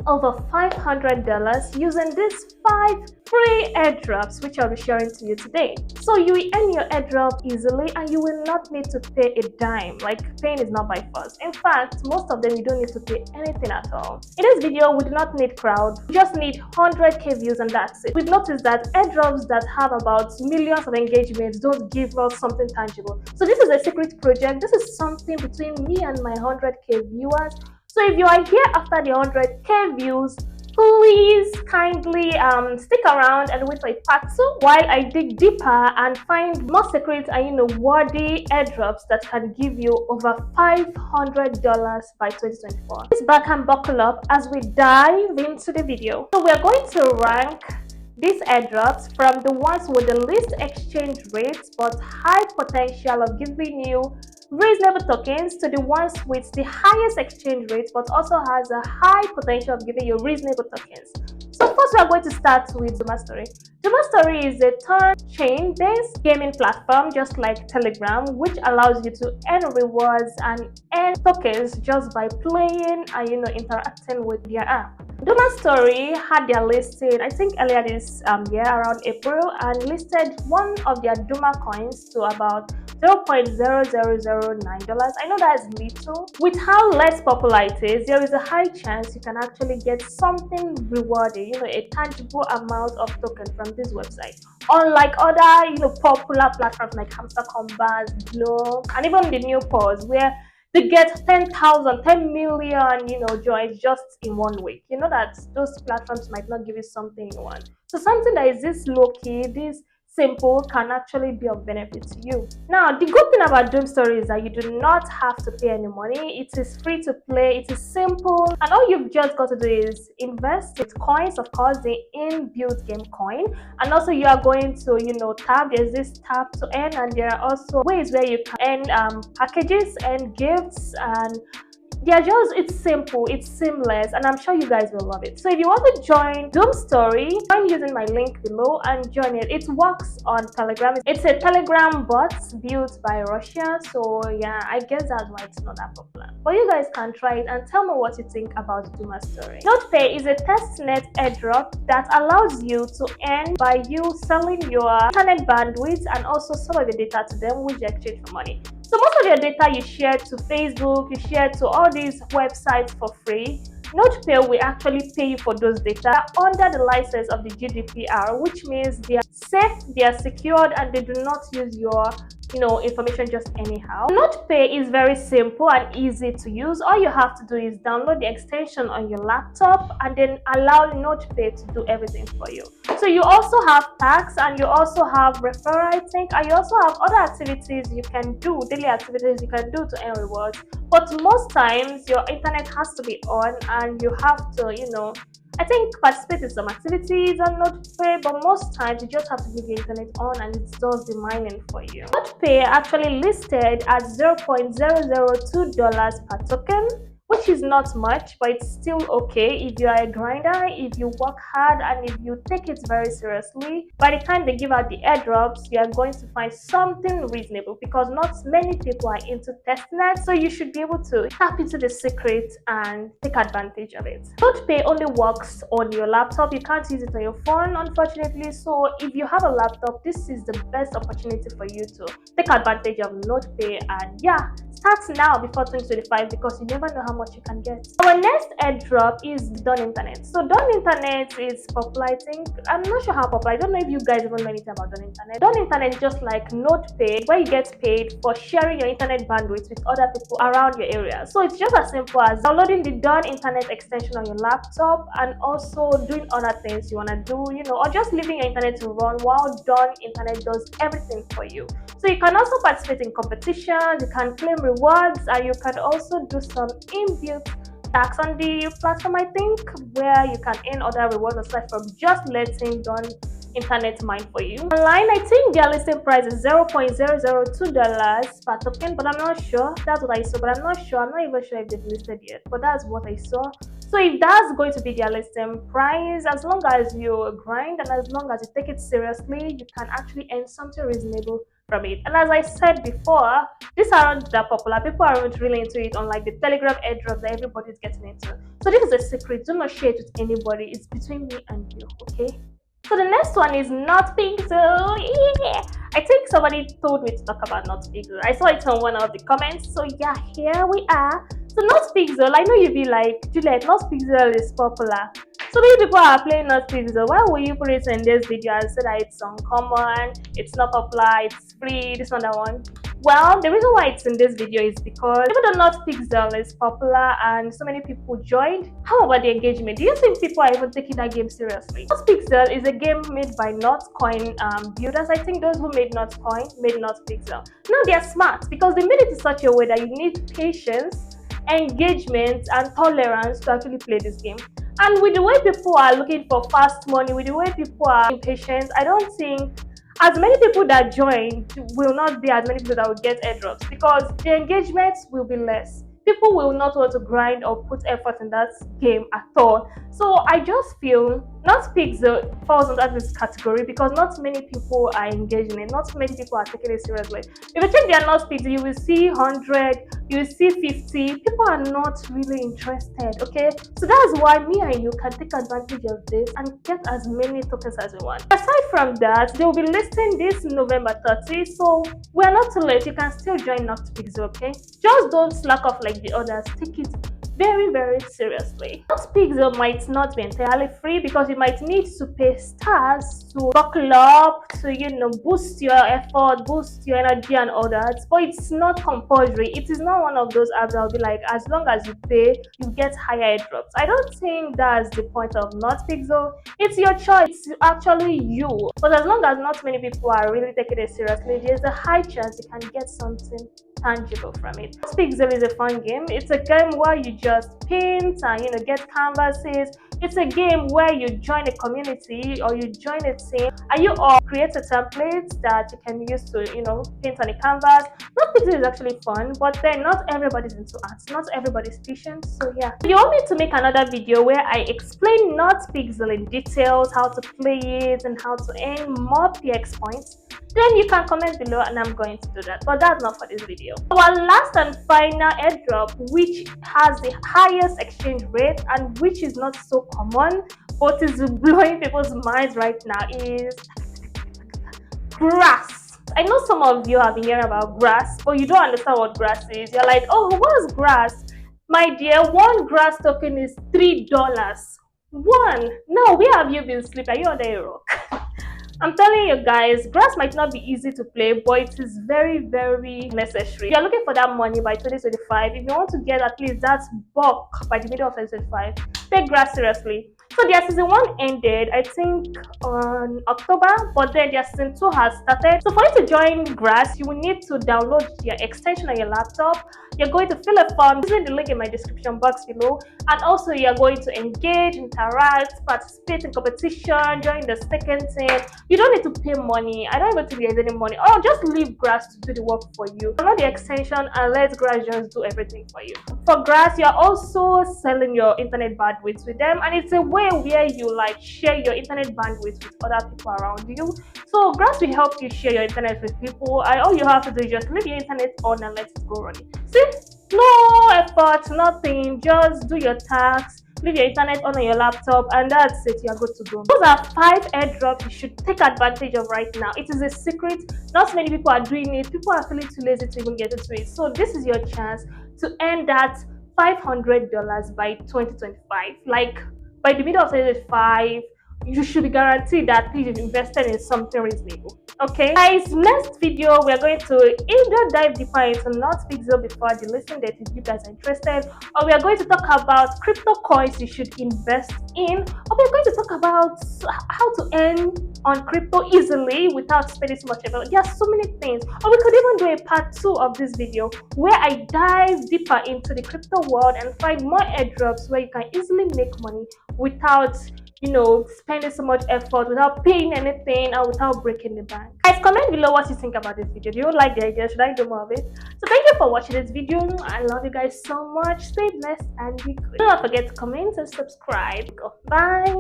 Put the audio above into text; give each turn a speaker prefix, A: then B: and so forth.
A: over $500 using these 5 free airdrops, which I'll be sharing to you today. So you will earn your airdrop easily and you will not need to pay a dime. Like, paying is not by force. In fact, most of them you don't need to pay anything at all. In this video, we do not need crowd. We just need 100k views and that's it. We've noticed that airdrops that have about millions of engagements don't give us something tangible. So this is a secret project. This is something between me and my 100k viewers. So if you are here after the 100k views, please kindly stick around and wait for a part 2 while I dig deeper and find more secret and worthy airdrops that can give you over $500 by 2024. Please back and buckle up as we dive into the video. So we are going to rank these airdrops from the ones with the least exchange rates but high potential of giving you reasonable tokens to the ones with the highest exchange rate but also has a high potential of giving you reasonable tokens. So first we are going to start with Dumastory. Dumastory is a third chain based gaming platform just like Telegram, which allows you to earn rewards and earn tokens just by playing and interacting with their app. Dumastory had their listing, I think earlier this year around April, and listed one of their Duma coins to about $0.0009. I know that is little. With how less popular it is, there is a high chance you can actually get something rewarding, a tangible amount of token from this website. Unlike other, popular platforms like Hamster Combat, Glow, and even the new pause where they get 10,000, 10 million, joins just in 1 week. You know that those platforms might not give you something you want. So something that is this low-key, this simple can actually be of benefit to you. Now, the good thing about Dumastory is that you do not have to pay any money. It is free to play, it is simple, and all you've just got to do is invest with coins, of course, the inbuilt game coin, and also you are going to tap. There's this tap to earn, and there are also ways where you can earn packages and gifts, and it's simple, it's seamless, and I'm sure you guys will love it. So if you want to join Dumastory, join using my link below and join it. It works on Telegram. It's a Telegram bot built by Russia, so yeah, I guess that's why it's not that popular. But you guys can try it and tell me what you think about Dumastory. NotePay is a testnet airdrop that allows you to earn by you selling your internet bandwidth and also some of your data to them, which you exchange for money. So most of your data you share to Facebook, you share to all these websites for free. NotePay will actually pay you for those data under the license of the GDPR, which means they are safe, they are secured, and they do not use your information just anyhow. NotePay is very simple and easy to use. All you have to do is download the extension on your laptop and then allow NotePay to do everything for you. So you also have tax and you also have referral, I think, and you also have other activities you can do, daily activities you can do to earn rewards. But most times your internet has to be on and you have to, I think, participate in some activities on NotePay, but most times you just have to leave your internet on and it does the mining for you. NotePay actually listed at $0.002 per token, which is not much, but it's still okay if you are a grinder, if you work hard, and if you take it very seriously. By the time they give out the airdrops, you are going to find something reasonable because not many people are into testnet, so you should be able to tap into the secret and take advantage of it. NotePay only works on your laptop. You can't use it on your phone, unfortunately, so if you have a laptop, this is the best opportunity for you to take advantage of NotePay, and yeah, start now before 2025 because you never know how much you can get. Our next airdrop is Done Internet. So Done Internet is popular, I think. I'm not sure how popular. I don't know if you guys even know anything about Done Internet. Done Internet is just like NotePay, where you get paid for sharing your internet bandwidth with other people around your area. So it's just as simple as downloading the Done Internet extension on your laptop and also doing other things you want to do, or just leaving your internet to run while Done Internet does everything for you. So you can also participate in competitions, you can claim rewards, and you can also do some inbuilt tax on the platform, I think, where you can earn other rewards aside from just letting Done Internet mine for you. Online, I think their listing price is $0.002 per token, but I'm not sure. That's what I saw, but I'm not sure. I'm not even sure if they've listed yet, but that's what I saw. So if that's going to be their listing price, as long as you grind and as long as you take it seriously, you can actually earn something reasonable from it. And as I said before, these aren't that popular. People aren't really into it, unlike the Telegram airdrop that everybody's getting into. So this is a secret. Do not share it with anybody. It's between me and you, okay? So the next one is Not Pixel. Yeah. I think somebody told me to talk about Not Pixel. I saw it on one of the comments. So yeah, here we are. So Not Pixel, I know you'd be like, Juliet, Not Pixel is popular. So many people are playing Not Pixel. Why will you put it in this video and say that it's uncommon, it's not popular, it's free, this one, that one? Well, the reason why it's in this video is because even though Not Pixel is popular and so many people joined, how about the engagement? Do you think people are even taking that game seriously? Not Pixel is a game made by Notcoin builders. I think those who made Notcoin made Not Pixel. Now they are smart because they made it in such a way that you need patience, engagement, and tolerance to actually play this game. And with the way people are looking for fast money, with the way people are impatient, I don't think as many people that join will not be as many people that will get airdrops because the engagement will be less. People will not want to grind or put effort in that game at all. So I just feel Not Pixel falls under this category because not many people are engaging it. Not many people are taking it seriously. If you check their Not Pixel, you will see 100, you will see 50. People are not really interested, okay? So that's why me and you can take advantage of this and get as many tokens as we want. Aside from that, they will be listing this November 30, so we're not too late. You can still join Not Pixel, okay? Just don't slack off like the others. Take it very, very seriously. Not Pixel might not be entirely free because you might need to pay stars to buckle up, to boost your effort, boost your energy and all that. But it's not compulsory. It is not one of those apps that will be like, as long as you pay, you get higher airdrops. I don't think that's the point of Not Pixel. It's your choice. It's actually you. But as long as not many people are really taking it seriously, there's a high chance you can get something tangible from it. Pixel is a fun game. It's a game where you just paint and get canvases. It's a game where you join a community or you join a team and you all create a template that you can use to paint on a canvas. Not Pixel is actually fun, but then not everybody's into art. Not everybody's patient. So yeah, you want me to make another video where I explain Not Pixel in details, how to play it and how to earn more PX points, then you can comment below and I'm going to do that. But that's not for this video. Our last and final airdrop, which has the highest exchange rate and which is not so common but is blowing people's minds right now, is grass. I know some of you have been hearing about grass, but you don't understand what grass is. You're like, oh, what's grass? My dear, one grass token is $3. One. Now, where have you been sleeping? Are you under a rock? I'm telling you guys, grass might not be easy to play, but it is very, very necessary. If you're looking for that money by 2025, if you want to get at least that bulk by the middle of 2025, take grass seriously. So their season 1 ended, I think, on October, but then their season 2 has started. So for you to join grass, you will need to download your extension on your laptop. You're going to fill a form using the link in my description box below, and also you're going to engage, interact, participate in competition, join the second team. You don't need to pay money. I don't even think there's any money. Or just leave grass to do the work for you. Download the extension and let grass just do everything for you. For grass, you're also selling your internet bandwidth with them, and it's a way where you share your internet bandwidth with other people around you. So grass will help you share your internet with people, and all you have to do is just leave your internet on and let it go running. See, no effort, nothing, just do your tasks, leave your internet on your laptop, and that's it. You're good to go. Those are 5 airdrops you should take advantage of right now. It is a secret. Not many people are doing it. People are feeling too lazy to even get into it. So this is your chance to earn that $500 by 2025. Like by the middle of 2025, you should be guaranteed that you've invested in something reasonable. Okay, guys, next video we're going to either dive deeper into Not Pixel before the listing date if you guys are interested, or we are going to talk about crypto coins you should invest in, or we're going to talk about how to earn on crypto easily without spending so much effort. There are so many things. Or we could even do a part 2 of this video where I dive deeper into the crypto world and find more airdrops where you can easily make money without spending so much effort, without paying anything, or without breaking the bank. Guys, comment below what you think about this video. Do you like the idea? Should I do more of it? So thank you for watching this video. I love you guys so much. Stay blessed and be good. Do not forget to comment and subscribe. Bye.